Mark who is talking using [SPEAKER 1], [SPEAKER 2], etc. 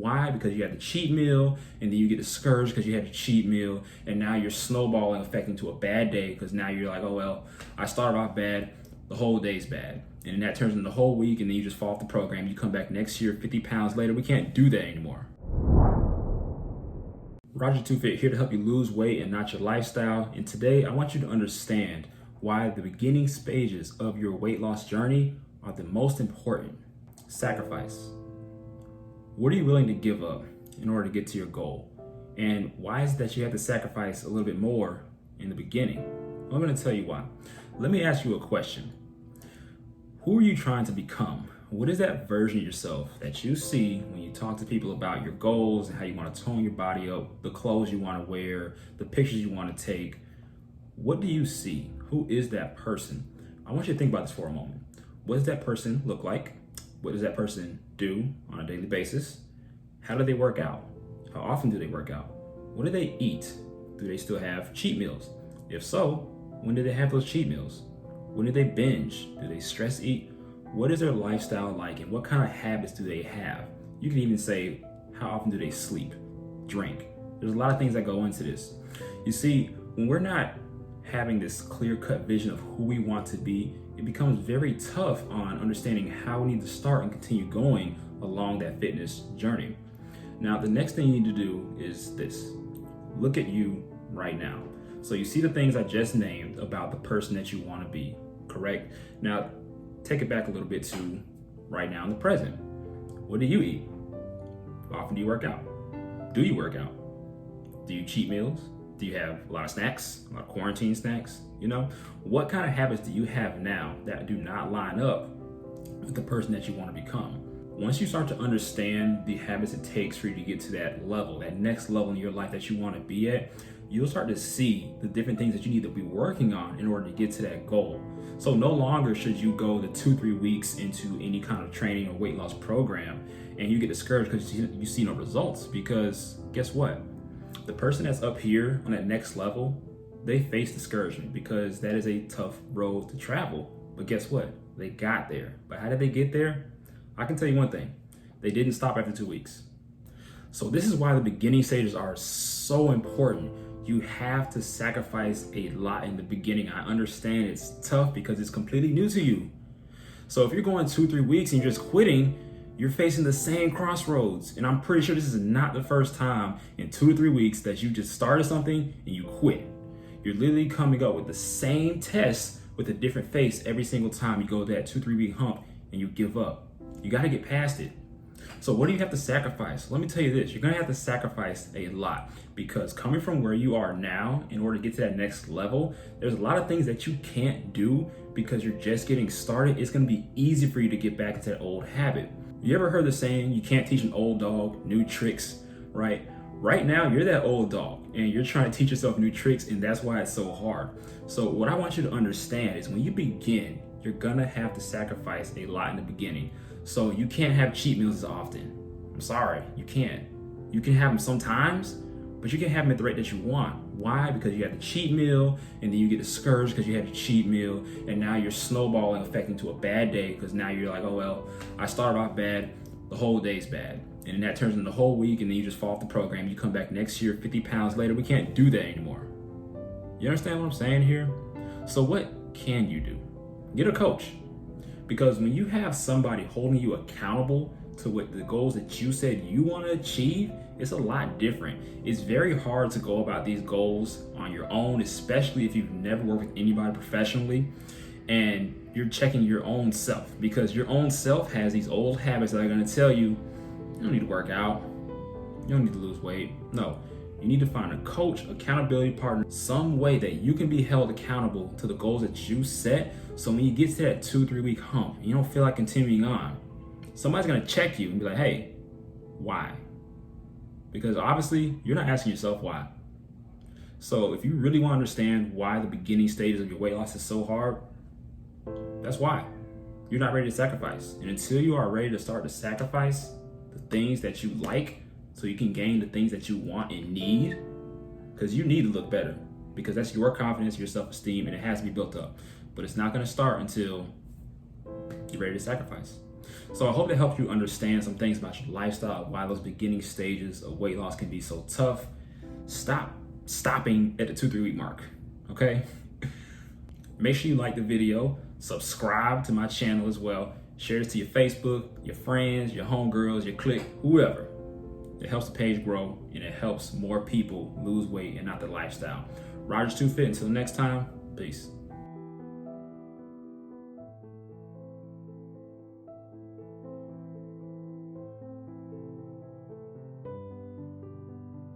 [SPEAKER 1] Why? Because you had the cheat meal, and then you get discouraged because you had the cheat meal, and now you're snowballing, affecting to a bad day because now you're like, oh well, I started off bad, the whole day's bad. And then that turns into the whole week, and then you just fall off the program. You come back next year, 50 pounds later. We can't do that anymore. Roger 2Fit here to help you lose weight and not your lifestyle. And today I want you to understand why the beginning stages of your weight loss journey are the most important. Sacrifice. What are you willing to give up in order to get to your goal? And why is it that you have to sacrifice a little bit more in the beginning? Well, I'm going to tell you why. Let me ask you a question. Who are you trying to become? What is that version of yourself that you see when you talk to people about your goals and how you want to tone your body up, the clothes you want to wear, the pictures you want to take? What do you see? Who is that person? I want you to think about this for a moment. What does that person look like? What does that person do on a daily basis? How do they work out? How often do they work out? What do they eat? Do they still have cheat meals? If so, when do they have those cheat meals? When do they binge? Do they stress eat? What is their lifestyle like, and what kind of habits do they have? You can even say, how often do they sleep, drink? There's a lot of things that go into this. You see, when we're not having this clear-cut vision of who we want to be, it becomes very tough on understanding how we need to start and continue going along that fitness journey. Now, the next thing you need to do is this. Look at you right now. So you see the things I just named about the person that you want to be, correct? Now, take it back a little bit to right now in the present. What do you eat? How often do you work out? Do you work out? Do you cheat meals? Do you have a lot of snacks, a lot of quarantine snacks? You know, what kind of habits do you have now that do not line up with the person that you want to become? Once you start to understand the habits it takes for you to get to that level, that next level in your life that you want to be at, you'll start to see the different things that you need to be working on in order to get to that goal. So no longer should you go the 2-3 weeks into any kind of training or weight loss program and you get discouraged because you see no results, because guess what? The person that's up here on that next level, they face discouragement because that is a tough road to travel. But guess what? They got there. But how did they get there? I can tell you one thing. They didn't stop after 2 weeks. So this is why the beginning stages are so important. You have to sacrifice a lot in the beginning. I understand it's tough because it's completely new to you. So if you're going 2-3 weeks and you're just quitting, you're facing the same crossroads. And I'm pretty sure this is not the first time in 2 to 3 weeks that you just started something and you quit. You're literally coming up with the same test with a different face every single time you go that 2-3 week hump and you give up. You got to get past it. So what do you have to sacrifice? Let me tell you this, you're gonna have to sacrifice a lot, because coming from where you are now, in order to get to that next level, there's a lot of things that you can't do because you're just getting started. It's gonna be easy for you to get back into that old habit. You ever heard the saying, you can't teach an old dog new tricks, right? Right now, you're that old dog and you're trying to teach yourself new tricks, and that's why it's so hard. So what I want you to understand is when you begin, you're gonna have to sacrifice a lot in the beginning. So you can't have cheat meals as often. I'm sorry, you can't. You can have them sometimes, but you can have them at the rate that you want. Why? Because you have the cheat meal, and then you get discouraged because you have the cheat meal, and now you're snowballing, affecting to a bad day because now you're like, oh well, I started off bad, the whole day's bad. And then that turns into the whole week, and then you just fall off the program. You come back next year, 50 pounds later. We can't do that anymore. You understand what I'm saying here? So what can you do? Get a coach. Because when you have somebody holding you accountable to what the goals that you said you want to achieve, it's a lot different. It's very hard to go about these goals on your own, especially if you've never worked with anybody professionally and you're checking your own self, because your own self has these old habits that are going to tell you, you don't need to work out, you don't need to lose weight. No, you need to find a coach, accountability partner, some way that you can be held accountable to the goals that you set. So when you get to that 2-3 week hump, you don't feel like continuing on, somebody's gonna check you and be like, hey, why? Because obviously you're not asking yourself why. So if you really want to understand why the beginning stages of your weight loss is so hard, that's why. You're not ready to sacrifice. And until you are ready to start to sacrifice the things that you like so you can gain the things that you want and need, because you need to look better, because that's your confidence, your self-esteem, and it has to be built up. But it's not going to start until you're ready to sacrifice. So I hope that helped you understand some things about your lifestyle, why those beginning stages of weight loss can be so tough. Stopping at the 2-3 week mark, okay? Make sure you like the video, subscribe to my channel as well, share this to your Facebook, your friends, your homegirls, your clique, whoever. It helps the page grow and it helps more people lose weight and not their lifestyle. Roger's Too Fit. Until next time, peace.